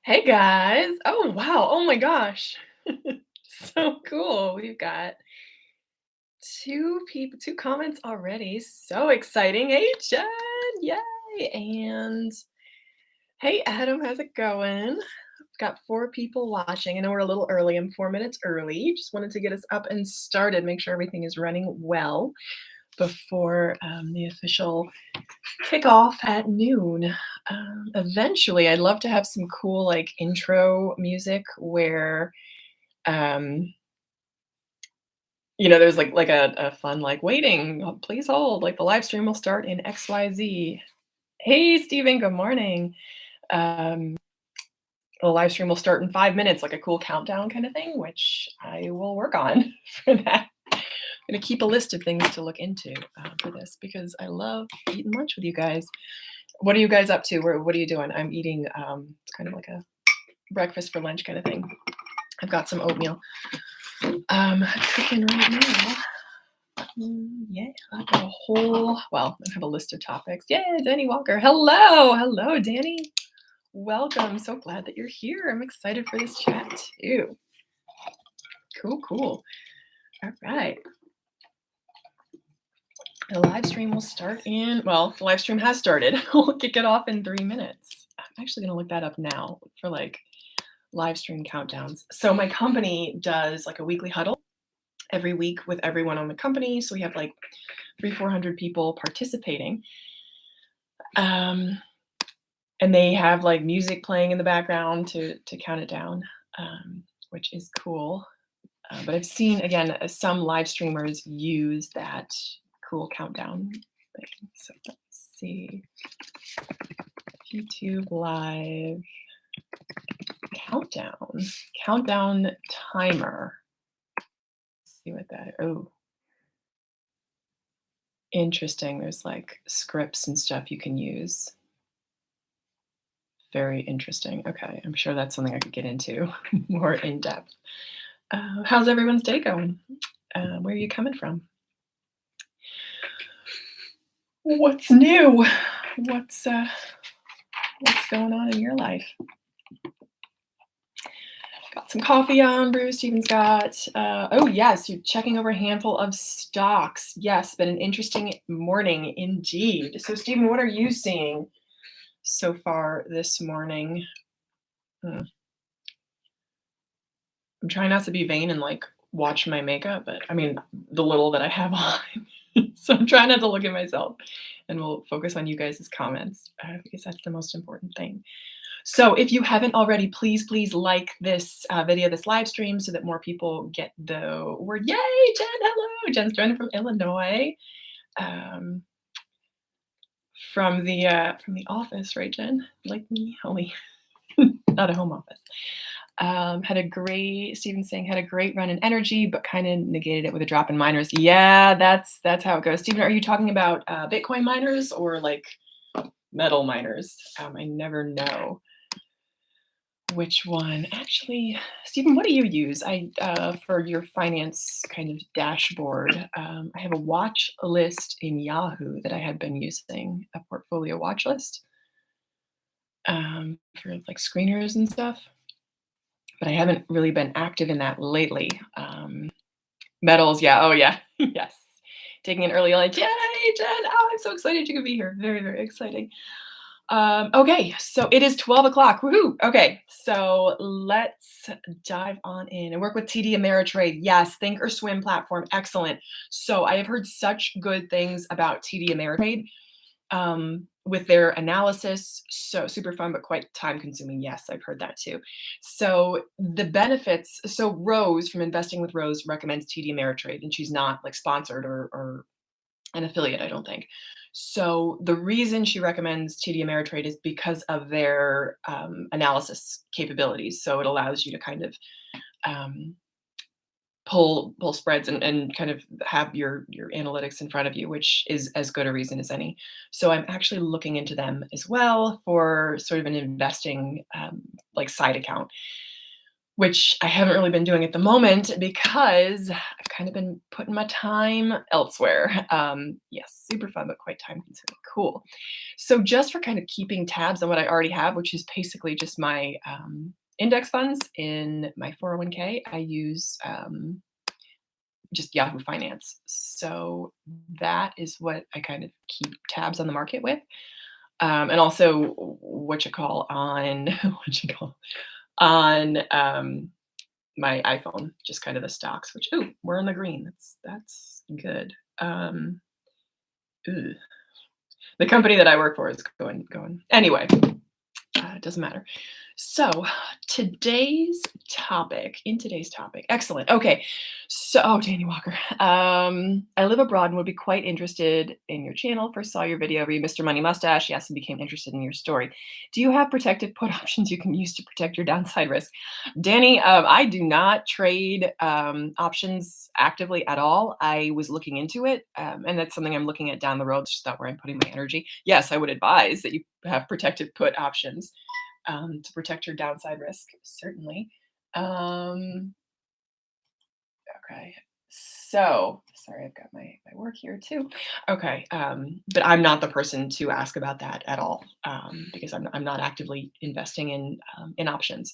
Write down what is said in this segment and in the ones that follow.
Hey guys. Oh wow. Oh my gosh. So cool. We've got two comments already. So exciting. Hey Jen. Yay. And hey Adam, how's it going? Got four people watching. I know we're a little early. I'm 4 minutes early. Just wanted to get us up and started, make sure everything is running well before the official kickoff at noon. Eventually, I'd love to have some cool like intro music where um there's like a fun like waiting, please hold, like the live stream will start in XYZ. Hey Steven, good morning. um the live stream will start in 5 minutes, like a cool countdown kind of thing, which I will work on for that. I'm gonna keep a list of things to look into for this because I love eating lunch with you guys. What are you guys up to? What are you doing? I'm eating it's kind of like a breakfast for lunch kind of thing. I've got some oatmeal cooking right now. Yeah, I've got a I have a list of topics. Yeah, Danny Walker. Hello. Hello, Danny. Welcome. So glad that you're here. I'm excited for this chat too. Cool, cool. All right. The live stream will start the live stream has started. We'll kick it off in 3 minutes. I'm actually going to look that up now for like live stream countdowns. So my company does like a weekly huddle every week with everyone on the company. So we have like 400 people participating. And they have like music playing in the background to count it down, which is cool. But I've seen, again, some live streamers use that cool countdown thing. So let's see. YouTube live countdown timer. Let's see what that, oh. Interesting. There's like scripts and stuff you can use. Very interesting. Okay, I'm sure that's something I could get into more in depth. How's everyone's day going? Where are you coming from? What's new? What's going on in your life? Got some coffee on brew. Steven's got, oh yes, you're checking over a handful of stocks. Yes, been an interesting morning indeed. So Steven, what are you seeing so far this morning? I'm trying not to be vain and like watch my makeup, but I mean, the little that I have on. So I'm trying not to look at myself, and we'll focus on you guys' comments because that's the most important thing. So if you haven't already, please like this video, this live stream, so that more people get the word. Yay, Jen, hello. Jen's joining from Illinois. From the office, right, Jen? Like me, only not a home office. Steven saying, had a great run in energy, but kind of negated it with a drop in miners. Yeah, that's how it goes. Steven, are you talking about Bitcoin miners or like metal miners? I never know which one. Actually, Steven, what do you use? For your finance kind of dashboard, I have a watch list in Yahoo that I had been using, a portfolio watch list for like screeners and stuff. But I haven't really been active in that lately. Metals, yeah, oh yeah, yes. Taking an early lunch. Yay, Jen! Oh, I'm so excited you could be here. Very, very exciting. Okay, so it is 12 o'clock. Woohoo! Okay, so let's dive on in and work with TD Ameritrade. Yes, Think or Swim platform, excellent. So I have heard such good things about TD Ameritrade with their analysis. So super fun, but quite time consuming. Yes, I've heard that too. So the benefits, so Rose from Investing with Rose recommends TD Ameritrade, and she's not like sponsored or an affiliate, I don't think. So the reason she recommends TD Ameritrade is because of their analysis capabilities. So it allows you to kind of pull spreads and kind of have your analytics in front of you, which is as good a reason as any. So I'm actually looking into them as well for sort of an investing like side account, which I haven't really been doing at the moment because I've kind of been putting my time elsewhere. Yes, super fun, but quite time consuming. Cool. So just for kind of keeping tabs on what I already have, which is basically just my index funds in my 401k, I use just Yahoo Finance. So that is what I kind of keep tabs on the market with. And also what you call on what you call on my iPhone, just kind of the stocks, which, ooh, we're in the green. That's good. Ooh, the company that I work for is going. Anyway, it doesn't matter. So today's topic, excellent. Okay, so Danny Walker, I live abroad and would be quite interested in your channel. First saw your video where you Mr. Money Mustache, yes, and became interested in your story. Do you have protective put options you can use to protect your downside risk? Danny, I do not trade options actively at all. I was looking into it, and that's something I'm looking at down the road. It's just not where I'm putting my energy. Yes, I would advise that you have protective put options to protect your downside risk, certainly. Um, okay. So, sorry, I've got my work here too. Okay, but I'm not the person to ask about that at all because I'm not actively investing in options.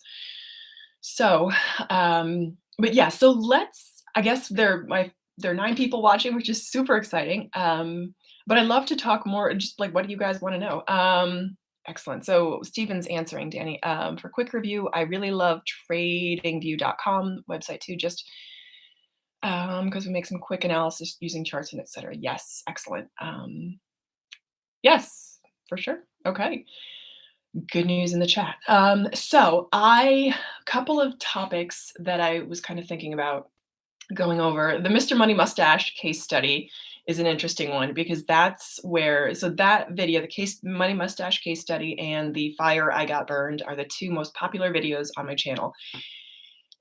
So, but yeah, so let's. I guess there are 9 people watching, which is super exciting. But I'd love to talk more. Just like, what do you guys want to know? Excellent. So Steven's answering, Danny. For quick review, I really love tradingview.com website too, just because we make some quick analysis using charts and etc. Yes, excellent. Yes, for sure. Okay. Good news in the chat. So I couple of topics that I was kind of thinking about going over. The Mr. Money Mustache case study is an interesting one because that's where, so that video, the case Money Mustache case study and the fire I got burned are the 2 most popular videos on my channel.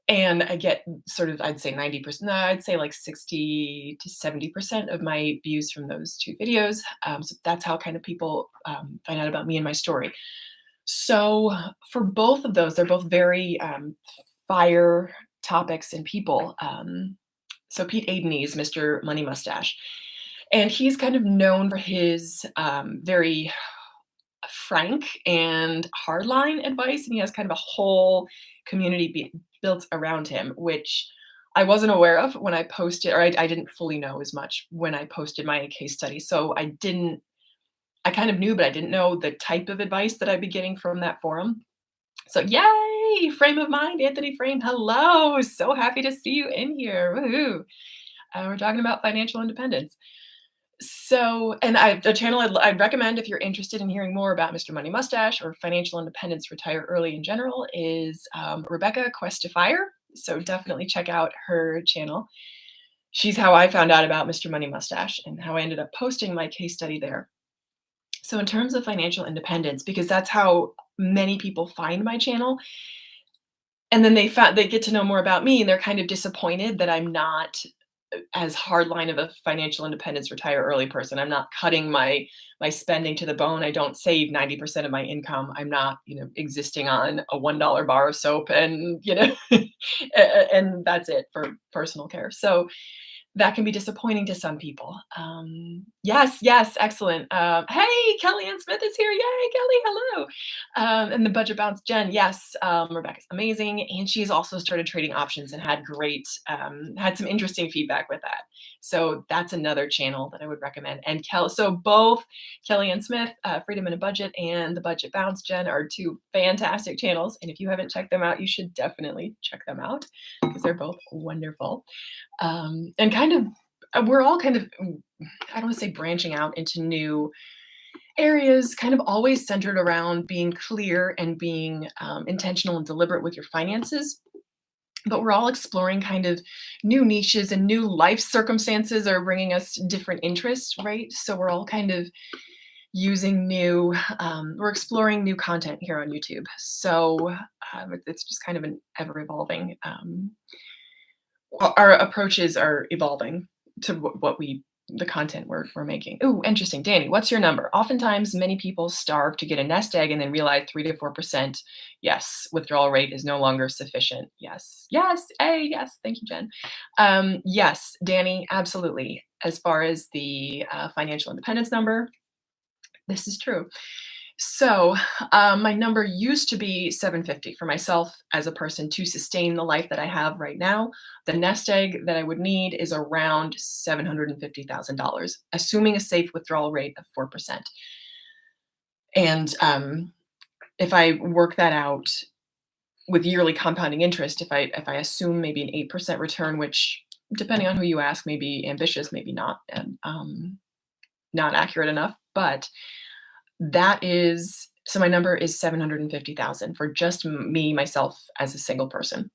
And I get sort of, I'd say 90%, no, I'd say like 60 to 70% of my views from those 2 videos. So that's how kind of people find out about me and my story. So for both of those, they're both very fire topics and people. So Pete Adeney is Mr. Money Mustache, and he's kind of known for his very frank and hardline advice, and he has kind of a whole community built around him, which I wasn't aware of when I posted, or I didn't fully know as much when I posted my case study. So I kind of knew, but I didn't know the type of advice that I'd be getting from that forum. So yay, frame of mind, Anthony Frame. Hello, so happy to see you in here. Woohoo! We're talking about financial independence. So, and the channel I'd recommend if you're interested in hearing more about Mr. Money Mustache or financial independence, retire early in general, is Rebecca Quest to Fire. So definitely check out her channel. She's how I found out about Mr. Money Mustache and how I ended up posting my case study there. So in terms of financial independence, because that's how many people find my channel, and then they get to know more about me and they're kind of disappointed that I'm not as hardline of a financial independence retire early person. I'm not cutting my spending to the bone. I don't save 90% of my income. I'm not, existing on a $1 bar of soap and, and that's it for personal care. So that can be disappointing to some people. Yes, excellent. Hey, Kellyanne Smith is here. Yay, Kelly, hello. And the budget bounce Jen, yes, Rebecca's amazing. And she's also started trading options and had had some interesting feedback with that. So that's another channel that I would recommend. And so both Kellyanne Smith, Freedom in a Budget, and the Budget Bounce Jen are 2 fantastic channels. And if you haven't checked them out, you should definitely check them out because they're both wonderful. And kind of, we're all kind of, I don't want to say branching out into new areas, kind of always centered around being clear and being intentional and deliberate with your finances. But we're all exploring kind of new niches, and new life circumstances are bringing us different interests, right? So we're all kind of using we're exploring new content here on YouTube. So it's just kind of an ever evolving, our approaches are evolving to what we the content we're making. Ooh, interesting. Danny, what's your number? Oftentimes, many people starve to get a nest egg and then realize 3 to 4%. Yes, withdrawal rate is no longer sufficient. Yes, yes, hey, yes. Thank you, Jen. Yes, Danny, absolutely. As far as the financial independence number, this is true. So, my number used to be 750 for myself as a person to sustain the life that I have right now. The nest egg that I would need is around $750,000, assuming a safe withdrawal rate of 4%. And if I work that out with yearly compounding interest, if I assume maybe an 8% return, which depending on who you ask, may be ambitious, maybe not, and not accurate enough, but that is so my number is 750,000 for just me, myself, as a single person.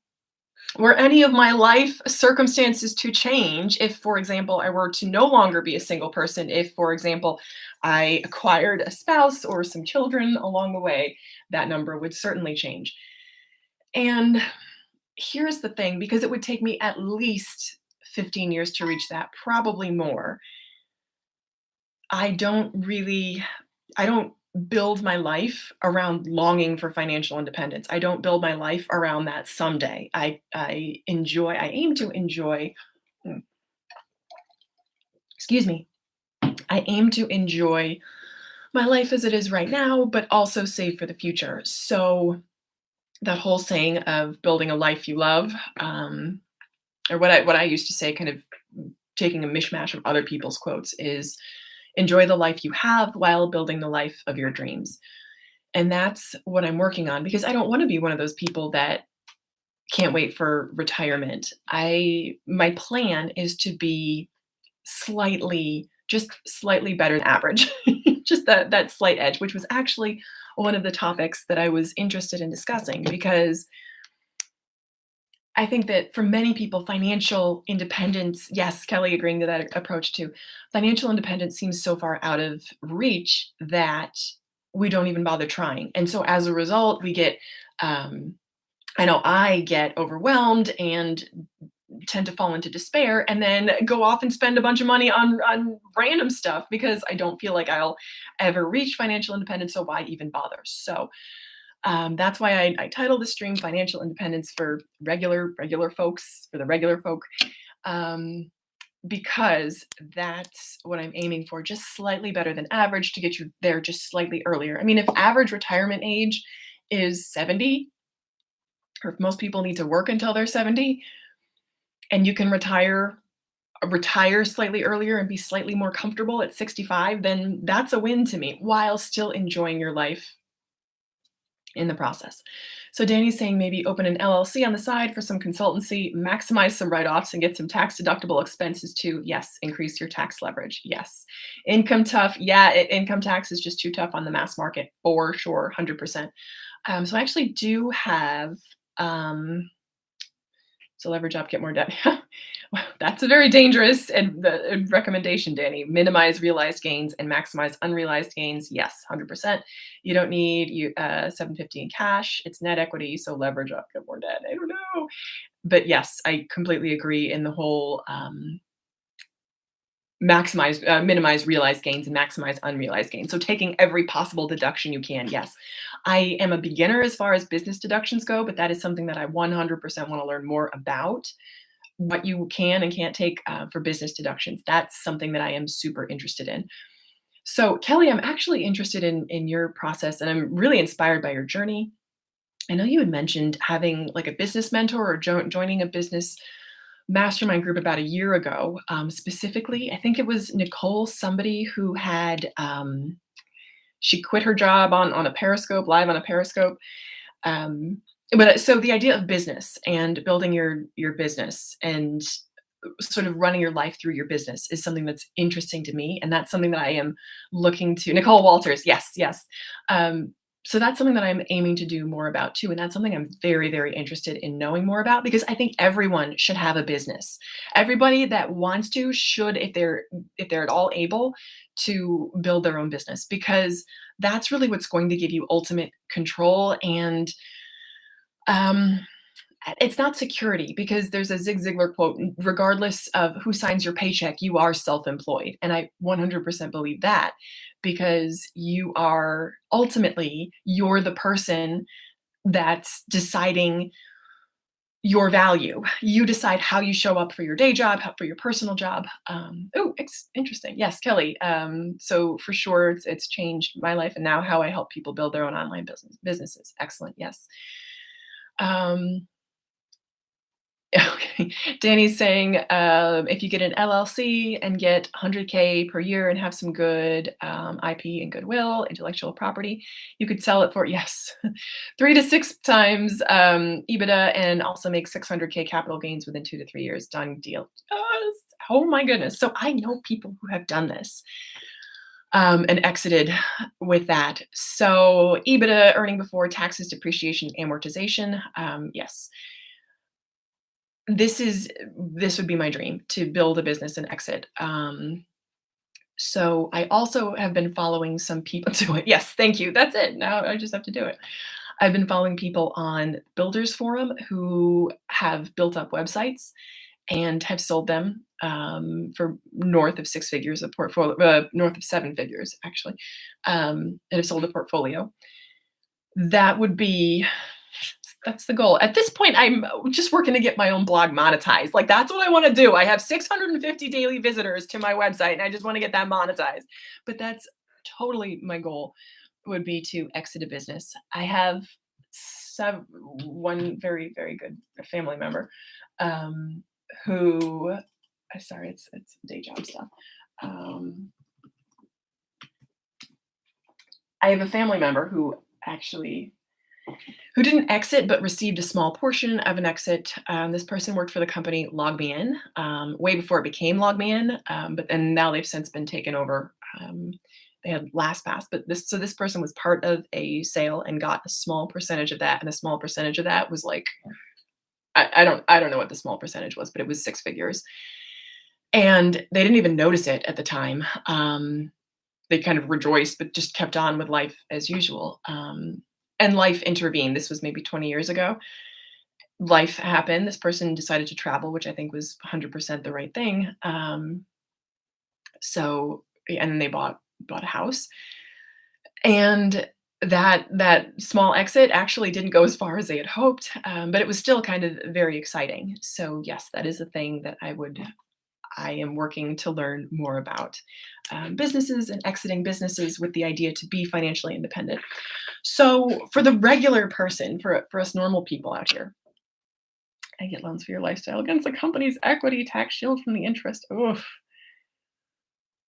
Were any of my life circumstances to change, if, for example, I were to no longer be a single person, if, for example, I acquired a spouse or some children along the way, that number would certainly change. And here's the thing, because it would take me at least 15 years to reach that, probably more. I don't really I don't build my life around longing for financial independence. I don't build my life around that someday. I aim to enjoy mm, excuse me. I aim to enjoy my life as it is right now, but also save for the future. So that whole saying of building a life you love, or what I used to say, kind of taking a mishmash of other people's quotes, is enjoy the life you have while building the life of your dreams. And that's what I'm working on, because I don't want to be one of those people that can't wait for retirement. My plan is to be just slightly better than average. Just that slight edge, which was actually one of the topics that I was interested in discussing, because I think that for many people, financial independence, yes, Kelly agreeing to that approach too. Financial independence seems so far out of reach that we don't even bother trying. And so as a result, um, I know I get overwhelmed and tend to fall into despair, and then go off and spend a bunch of money on random stuff because I don't feel like I'll ever reach financial independence. So why even bother? So that's why I titled the stream "Financial Independence for Regular Folks," for the regular folk, um, because that's what I'm aiming for. Just slightly better than average to get you there just slightly earlier. I mean, if average retirement age is 70, or if most people need to work until they're 70, and you can retire slightly earlier and be slightly more comfortable at 65, then that's a win to me, while still enjoying your life in the process. So Danny's saying maybe open an LLC on the side for some consultancy, maximize some write-offs and get some tax deductible expenses too. Yes, increase your tax leverage. Yes. Income tough. Yeah, income tax is just too tough on the mass market for sure, 100%. So I actually do have so leverage up, get more debt. Wow, that's a very dangerous recommendation, Danny. Minimize realized gains and maximize unrealized gains. Yes, 100%. You don't need 750 in cash. It's net equity, so leverage up, get more debt. I don't know, but yes, I completely agree in the whole minimize realized gains and maximize unrealized gains. So taking every possible deduction you can. Yes, I am a beginner as far as business deductions go, but that is something that I 100% want to learn more about. What you can and can't take for business deductions. That's something that I am super interested in. So Kelly, I'm actually interested in your process, and I'm really inspired by your journey. I know you had mentioned having like a business mentor or joining a business mastermind group about a year ago. Specifically, I think it was Nicole, somebody who had she quit her job on a Periscope, live on a Periscope. But so the idea of business and building your business and sort of running your life through your business is something that's interesting to me, and that's something that I am looking to. Nicole Walters, yes, yes. So that's something that I'm aiming to do more about too, and that's something I'm very, very interested in knowing more about, because I think everyone should have a business. Everybody that wants to should, if they're at all able, to build their own business, because that's really what's going to give you ultimate control and um, It's not security because there's a Zig Ziglar quote, regardless of who signs your paycheck, you are self-employed. And I 100% believe that because you are ultimately, you're the person that's deciding your value. You decide how you show up for your day job, for your personal job. Oh, it's interesting. Yes, Kelly. So for sure, it's changed my life and now how I help people build their own online businesses. Excellent. Yes. Um, Okay. Danny's saying, if you get an LLC and get 100K per year and have some good IP and goodwill, intellectual property, you could sell it for, yes, 3 to 6 times EBITDA and also make 600K capital gains within 2 to 3 years. Done deal. Oh my goodness. So I know people who have done this and exited with that. So EBITDA, earning before taxes, depreciation, amortization. Yes, this would be my dream to build a business and exit. So I also have been following some people to it. Yes, thank you. That's it. Now I just have to do it. I've been following people on Builders Forum who have built up websites and have sold them for north of 6 figures of portfolio, north of 7 figures actually, and have sold a portfolio. That would be That's the goal. At this point, I'm just working to get my own blog monetized. Like that's what I want to do. I have 650 daily visitors to my website and I just want to get that monetized. But that's totally my goal would be to exit a business. I have one very, very good family member um, who, sorry, it's day job stuff. Um, I have a family member who didn't exit but received a small portion of an exit. This person worked for the company LogMeIn way before it became LogMeIn, but then now they've since been taken over. They had LastPass, but this person was part of a sale and got a small percentage of that, and a small percentage of that was like I don't know what the small percentage was, but it was 6 figures, and they didn't even notice it at the time. They kind of rejoiced, but just kept on with life as usual. And life intervened. This was maybe 20 years ago. Life happened. This person decided to travel, which I think was 100% the right thing. And then they bought a house, and that small exit actually didn't go as far as they had hoped, but it was still kind of very exciting. So yes, that is a thing that I am working to learn more about businesses and exiting businesses with the idea to be financially independent. So for the regular person, for us normal people out here, I get loans for your lifestyle against the company's equity, tax shield from the interest. Oof.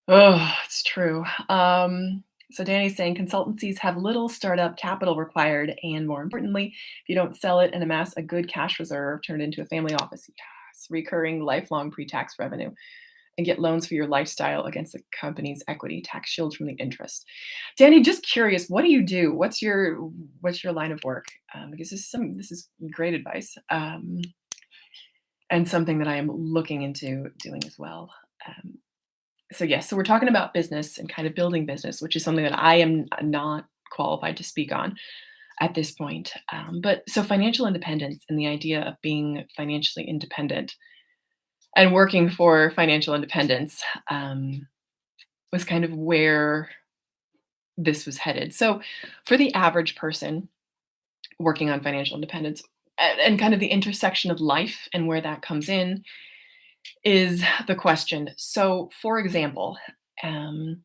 Oh, it's true. So Danny's saying consultancies have little startup capital required, and more importantly, if you don't sell it and amass a good cash reserve, turn it into a family office. Yes, recurring lifelong pre-tax revenue, and get loans for your lifestyle against the company's equity, tax shields from the interest. Danny, just curious, what do you do? What's your line of work? Because this is great advice, and something that I am looking into doing as well. Um, so yes, so we're talking about business and kind of building business, which is something that I am not qualified to speak on at this point. But so financial independence and the idea of being financially independent and working for financial independence was kind of where this was headed. So for the average person working on financial independence and kind of the intersection of life and where that comes in is the question. So for example, um,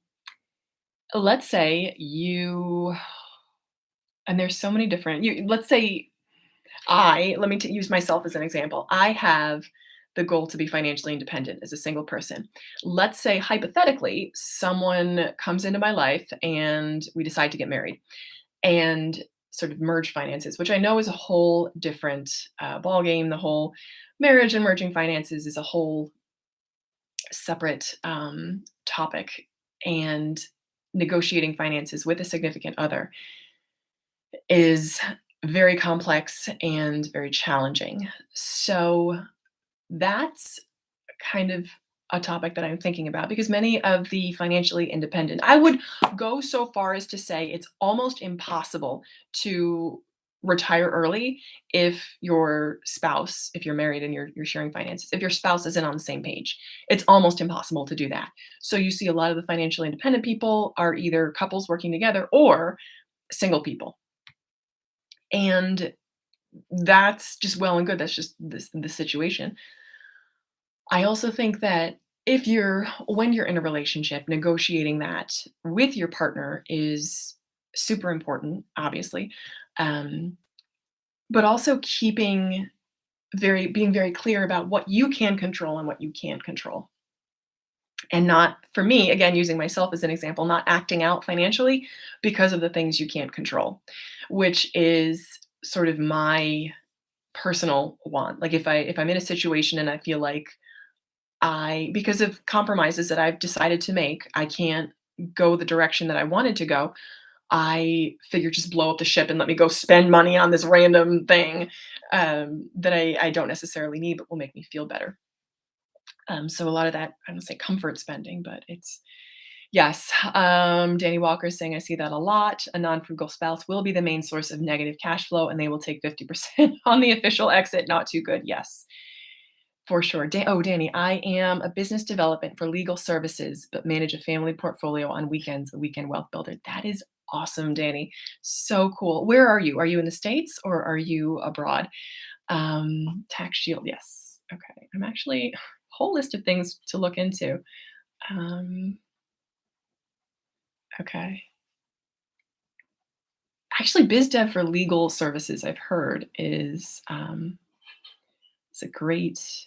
let's say you, and there's so many different, let's say let me use myself as an example. I have the goal to be financially independent as a single person. Let's say hypothetically, someone comes into my life and we decide to get married and sort of merge finances, which I know is a whole different ball game. The whole marriage and merging finances is a whole separate topic, and negotiating finances with a significant other is very complex and very challenging. So that's kind of a topic that I'm thinking about because many of the financially independent, I would go so far as to say it's almost impossible to retire early if your spouse, if you're married and you're sharing finances, if your spouse isn't on the same page. It's almost impossible to do that. So you see a lot of the financially independent people are either couples working together or single people. And that's just well and good. That's just the situation. I also think that if you're when you're in a relationship, negotiating that with your partner is super important, obviously. Um, but also being very clear about what you can control and what you can't control. And not, for me, again, using myself as an example, not acting out financially because of the things you can't control, which is sort of my personal want. Like if I'm in a situation and I feel like I because of compromises that I've decided to make, I can't go the direction that I wanted to go. I figure just blow up the ship and let me go spend money on this random thing that I don't necessarily need, but will make me feel better. So a lot of that, I don't say comfort spending, but it's yes. Danny Walker is saying, I see that a lot. A non frugal spouse will be the main source of negative cash flow and they will take 50% on the official exit. Not too good. Yes. For sure. Danny, I am a business development for legal services, but manage a family portfolio on weekends, a weekend wealth builder. That is awesome, Danny. So cool. Where are you? Are you in the States or are you abroad? Tax shield. Yes. Okay. I'm actually whole list of things to look into. Um, okay. Actually, biz dev for legal services, I've heard, is a great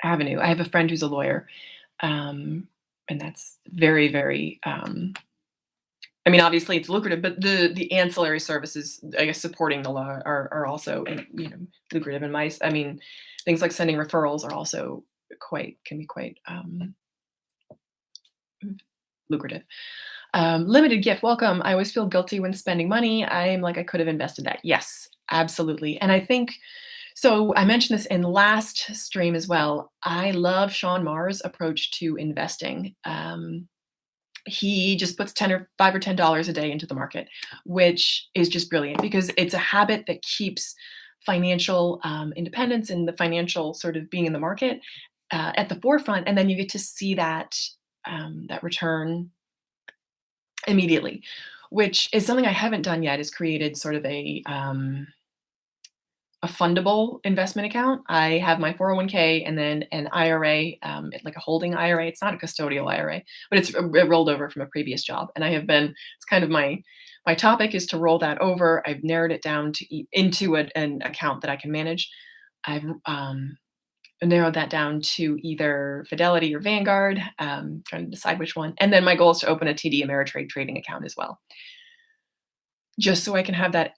avenue. I have a friend who's a lawyer, um, and that's very, very. I mean, obviously, it's lucrative, but the ancillary services, I guess, supporting the law are also lucrative. And I mean, things like sending referrals are also quite can be quite lucrative. Limited gift, welcome. I always feel guilty when spending money. I'm like I could have invested that. Yes, absolutely. And I think so I mentioned this in last stream as well. I love Sean Marr's approach to investing. He just puts 10 or $5 or $10 a day into the market, which is just brilliant because it's a habit that keeps financial independence and the financial sort of being in the market at the forefront. And then you get to see that return immediately, which is something I haven't done yet, is created sort of a fundable investment account. I have my 401k and then an IRA, like a holding IRA. It's not a custodial IRA, but it rolled over from a previous job. And it's kind of my topic is to roll that over. I've narrowed it down into an account that I can manage. I've narrowed that down to either Fidelity or Vanguard, trying to decide which one. And then my goal is to open a TD Ameritrade trading account as well, just so I can have that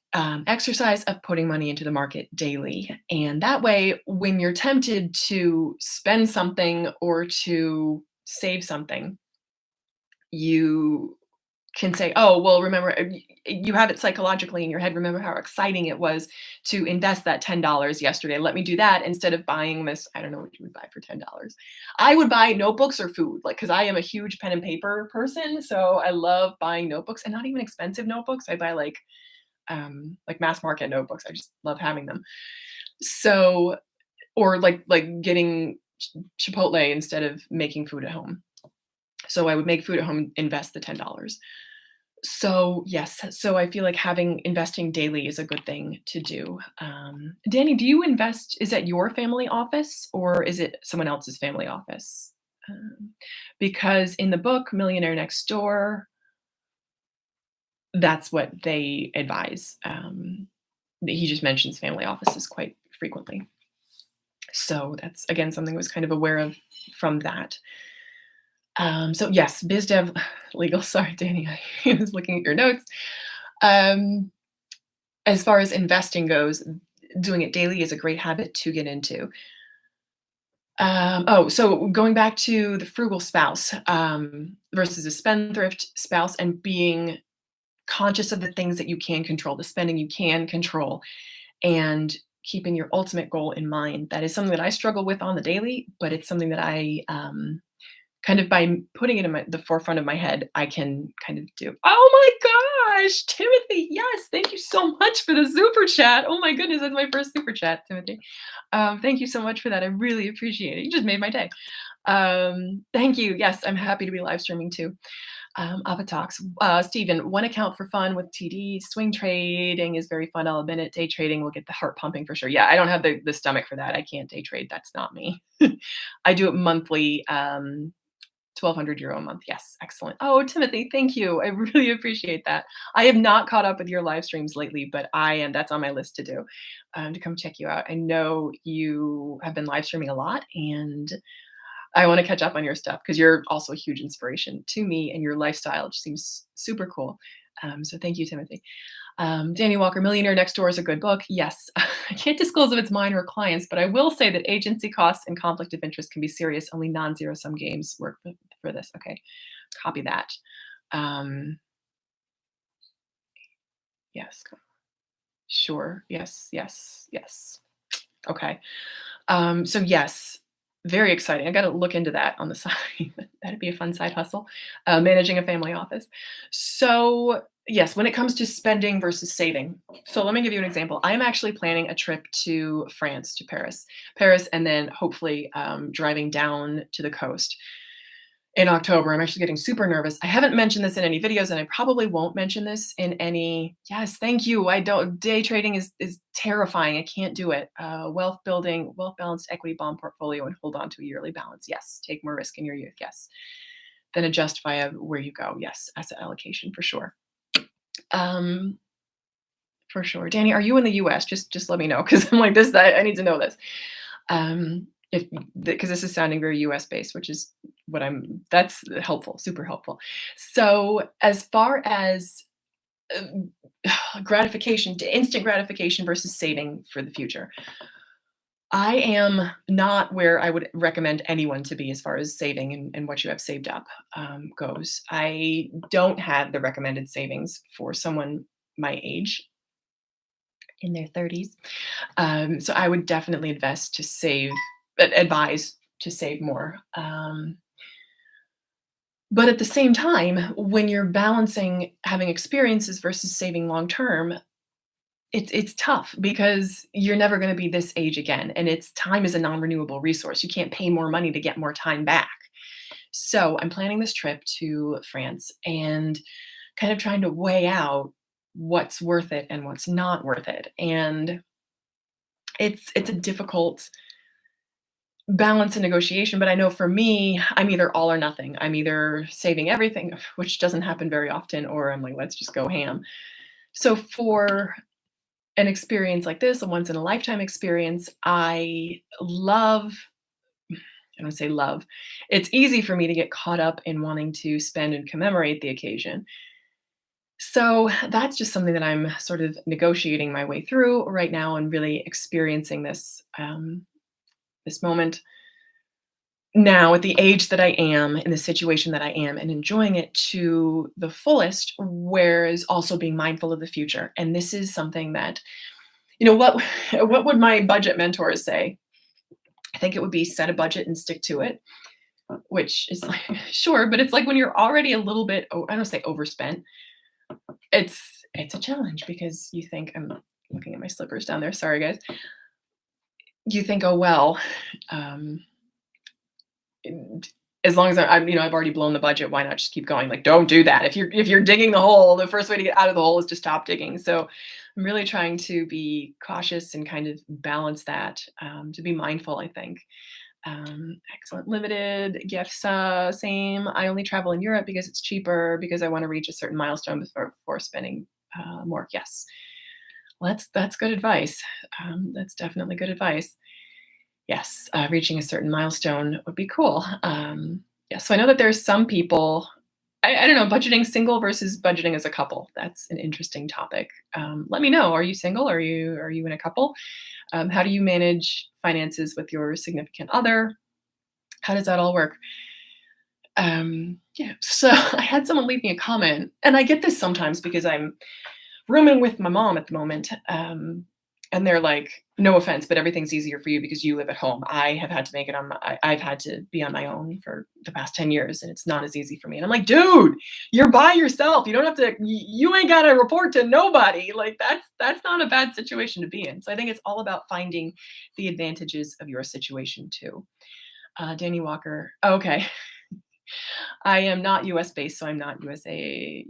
exercise of putting money into the market daily. And that way, when you're tempted to spend something or to save something, you can say, oh, well, remember, you have it psychologically in your head. Remember how exciting it was to invest that $10 yesterday. Let me do that instead of buying this. I don't know what you would buy for $10. I would buy notebooks or food, like, because I am a huge pen and paper person. So I love buying notebooks, and not even expensive notebooks. I buy like mass market notebooks. I just love having them. So, or like getting Chipotle instead of making food at home. So I would make food at home, invest the $10. So yes, so I feel like investing daily is a good thing to do. Danny, do you invest? Is that your family office or is it someone else's family office? Um, because in the book Millionaire Next Door, that's what they advise. He just mentions family offices quite frequently. So that's again something I was kind of aware of from that. So yes, biz dev legal. Sorry, Danny, I was looking at your notes. Um, as far as investing goes, doing it daily is a great habit to get into. So going back to the frugal spouse versus a spendthrift spouse, and being conscious of the things that you can control, the spending you can control, and keeping your ultimate goal in mind. That is something that I struggle with on the daily, but it's something that I kind of by putting it in the forefront of my head, I can kind of do. Oh my gosh, Timothy, yes, thank you so much for the super chat. Oh my goodness, that's my first super chat, Timothy. Thank you so much for that. I really appreciate it. You just made my day. Thank you. Yes, I'm happy to be live streaming too. Ava talks. Stephen, one account for fun with TD. Swing trading is very fun. I'll admit it. Day trading will get the heart pumping for sure. Yeah, I don't have the stomach for that. I can't day trade. That's not me. I do it monthly. 1,200 euro a month. Yes, excellent. Oh, Timothy, thank you. I really appreciate that. I have not caught up with your live streams lately, but I am. That's on my list to do, to come check you out. I know you have been live streaming a lot, and I want to catch up on your stuff because you're also a huge inspiration to me, and your lifestyle just seems super cool. So thank you, Timothy. Danny Walker, Millionaire Next Door is a good book. Yes, I can't disclose if it's mine or clients, but I will say that agency costs and conflict of interest can be serious. Only non-zero sum games work for this. Okay, copy that. Yes, sure. Yes, yes, yes. Okay. So yes, very exciting. I got to look into that on the side. That'd be a fun side hustle, managing a family office. So yes, when it comes to spending versus saving. So let me give you an example. I am actually planning a trip to France, to Paris, and then hopefully driving down to the coast in October. I'm actually getting super nervous. I haven't mentioned this in any videos, and I probably won't mention this in any. Yes, thank you. I don't. Day trading is terrifying. I can't do it. Wealth building, wealth balanced equity bond portfolio, and hold on to a yearly balance. Yes, take more risk in your youth. Yes, then adjust via where you go. Yes, asset allocation for sure. Um, for sure. Danny, are you in the U.S.? Just let me know because I'm like this. I need to know this. If because this is sounding very US based, which is what I'm that's helpful, super helpful. So as far as gratification, instant gratification versus saving for the future. I am not where I would recommend anyone to be as far as saving and what you have saved up goes. I don't have the recommended savings for someone my age in their 30s. So I would definitely invest to save, advise to save more. But at the same time, when you're balancing having experiences versus saving long term, it's tough because you're never going to be this age again, and it's time is a non-renewable resource. You can't pay more money to get more time back. So I'm planning this trip to France and kind of trying to weigh out what's worth it and what's not worth it. And it's a difficult balance and negotiation, but I know for me, I'm either all or nothing. I'm either saving everything, which doesn't happen very often, or I'm like, let's just go ham. So for an experience like this, a once in a lifetime experience, I love, I don't say love, it's easy for me to get caught up in wanting to spend and commemorate the occasion. So that's just something that I'm sort of negotiating my way through right now and really experiencing this moment now at the age that I am, in the situation that I am, and enjoying it to the fullest, whereas also being mindful of the future. And this is something that, what what would my budget mentors say? I think it would be set a budget and stick to it, which is like sure, but it's like when you're already a little bit, I don't say overspent. It's a challenge because you think I'm looking at my slippers down there. Sorry, guys. You think, oh well, um, as long as I've already blown the budget, why not just keep going? Like, don't do that. If you're digging the hole, the first way to get out of the hole is to stop digging. So I'm really trying to be cautious and kind of balance that, to be mindful, I think. Excellent. Limited gifts, same. I only travel in Europe because it's cheaper, because I want to reach a certain milestone before spending more. Yes. Well, that's good advice. That's definitely good advice. Yes, reaching a certain milestone would be cool. Yeah, so I know that there's some people, I don't know, budgeting single versus budgeting as a couple. That's an interesting topic. Let me know. Are you single? Are you in a couple? How do you manage finances with your significant other? How does that all work? Yeah, so I had someone leave me a comment, and I get this sometimes because I'm rooming with my mom at the moment. And they're like, no offense, but everything's easier for you because you live at home. I have had to make it on my, I've had to be on my own for the past 10 years and it's not as easy for me. And I'm like, dude, you're by yourself. You don't have to, you ain't got to report to nobody. Like that's not a bad situation to be in. So I think it's all about finding the advantages of your situation too. Danny Walker. Okay. I am not US based, so I'm not USGAP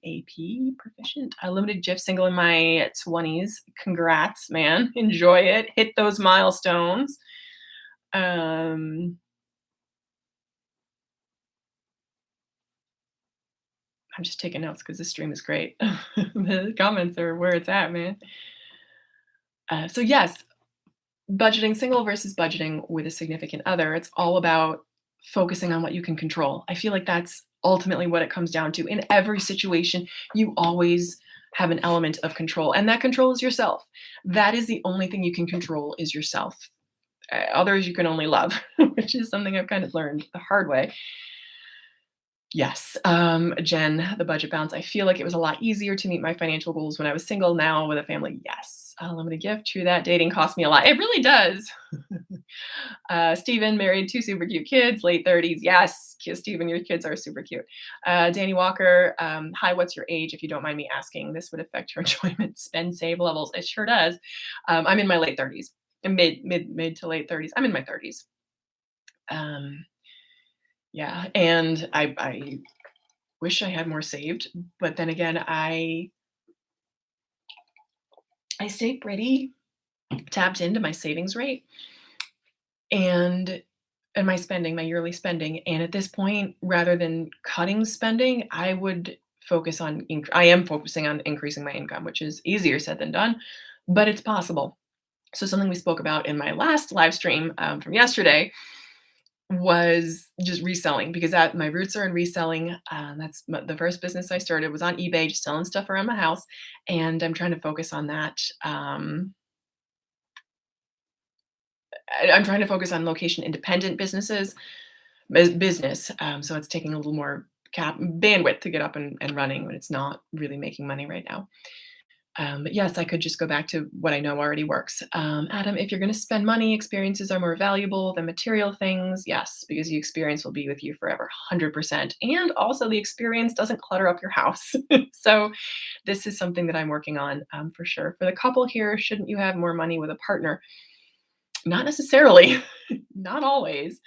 AP proficient. I limited GIF single in my 20s. Congrats, man. Enjoy it. Hit those milestones. I'm just taking notes because this stream is great. The comments are where it's at, man. So yes, budgeting single versus budgeting with a significant other. It's all about focusing on what you can control. I feel like that's ultimately what it comes down to. In every situation, you always have an element of control, and that control is yourself. That is the only thing you can control is yourself. Others you can only love, which is something I've kind of learned the hard way. Yes, Jen, the budget balance. I feel like it was a lot easier to meet my financial goals when I was single. Now with a family, yes. Limited gift, true that. Dating cost me a lot. It really does. Steven, married, 2 super cute kids, late 30s. Yes, Steven, your kids are super cute. Danny Walker, hi, what's your age, if you don't mind me asking? This would affect your enjoyment, spend, save levels. It sure does. I'm in my late 30s, mid to late 30s. I'm in my 30s. Yeah, and I wish I had more saved, but then again, I stay pretty tapped into my savings rate and my spending, my yearly spending. And at this point, rather than cutting spending, I would focus on I am focusing on increasing my income, which is easier said than done, but it's possible. So something we spoke about in my last live stream from yesterday was just reselling, because my roots are in reselling. That's the first business I started was on eBay, just selling stuff around my house, and I'm trying to focus on that. I'm trying to focus on location independent business. So it's taking a little more bandwidth to get up and running when it's not really making money right now. But yes, I could just go back to what I know already works. Adam, if you're going to spend money, experiences are more valuable than material things. Yes, because the experience will be with you forever, 100%. And also the experience doesn't clutter up your house. So this is something that I'm working on for sure. For the couple here, shouldn't you have more money with a partner? Not necessarily, not always.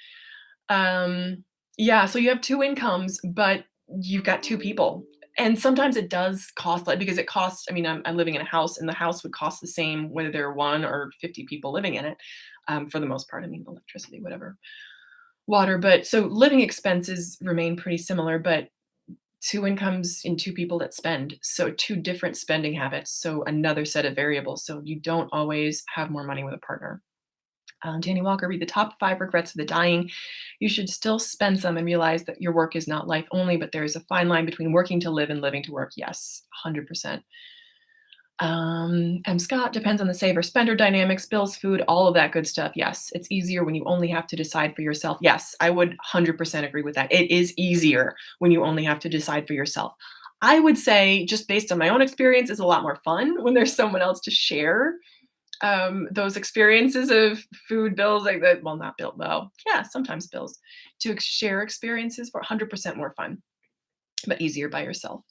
Yeah, so you have 2 incomes, but you've got 2 people. And sometimes it does cost, like, because it costs, I mean, I'm living in a house and the house would cost the same whether there are 1 or 50 people living in it, for the most part. I mean, electricity, whatever, water. But so living expenses remain pretty similar, but 2 incomes in 2 people that spend. So 2 different spending habits. So another set of variables. So you don't always have more money with a partner. Danny Walker, read the top 5 regrets of the dying. You should still spend some and realize that your work is not life only, but there is a fine line between working to live and living to work. Yes, 100%. M. Scott, depends on the saver spender dynamics, bills, food, all of that good stuff. Yes, it's easier when you only have to decide for yourself. Yes, I would 100% agree with that. It is easier when you only have to decide for yourself. I would say, just based on my own experience, it's a lot more fun when there's someone else to share those experiences of food, bills, like that. Well, not bill, well, yeah, sometimes bills, to share experiences for 100% more fun, but easier by yourself.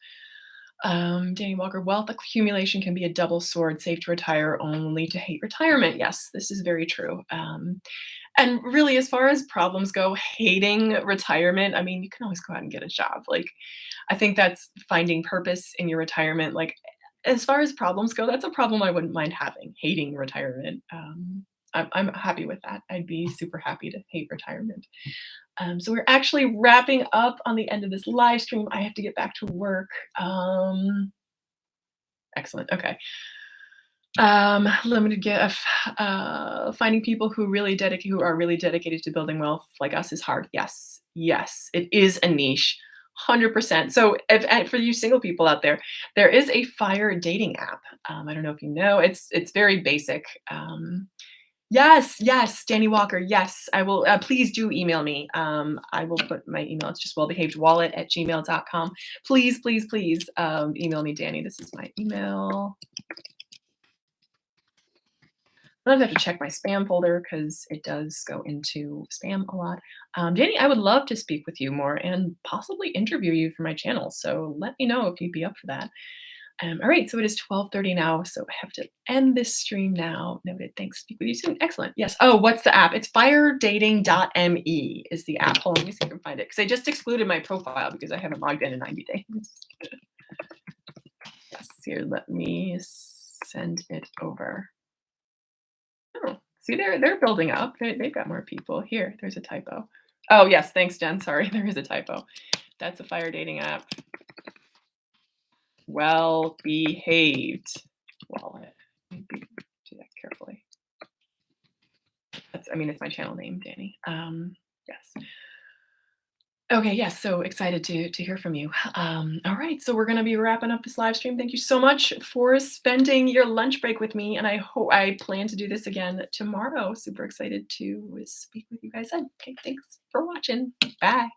Danny Walker, wealth accumulation can be a double sword, safe to retire, only to hate retirement. Yes, this is very true. And really, as far as problems go, hating retirement, I mean, you can always go out and get a job. Like, I think that's finding purpose in your retirement. Like, as far as problems go, that's a problem I wouldn't mind having, hating retirement. I'm happy with that. I'd be super happy to hate retirement. So we're actually wrapping up on the end of this live stream. I have to get back to work. Excellent. Okay. Limited gift. Finding people who are really dedicated to building wealth like us is hard. Yes, yes, it is a niche. 100%. So for you single people out there, there is a fire dating app. I don't know if you know. It's very basic. Yes, Danny Walker. Yes, I will. Please do email me. I will put my email. It's just wellbehavedwallet@gmail.com. Please email me, Danny. This is my email. Sometimes I have to check my spam folder because it does go into spam a lot. Danny, I would love to speak with you more and possibly interview you for my channel. So let me know if you'd be up for that. All right, so it is 12:30 now, so I have to end this stream now. Noted. Thanks. Speak with you soon. Excellent. Yes. Oh, what's the app? It's firedating.me is the app. Hold on, let me see if I can find it because I just excluded my profile because I haven't logged in 90 days. Yes, here, let me send it over. Oh, see, they're building up. They've got more people. Here, there's a typo. Oh, yes, thanks, Jen. Sorry, there is a typo. That's a fire dating app. Well behaved wallet. Do that carefully. I mean, it's my channel name, Danny. Yes. Okay, yes, so excited to hear from you. All right, so we're gonna be wrapping up this live stream. Thank you so much for spending your lunch break with me, and I plan to do this again tomorrow. Super excited to speak with you guys then. Okay, thanks for watching. Bye.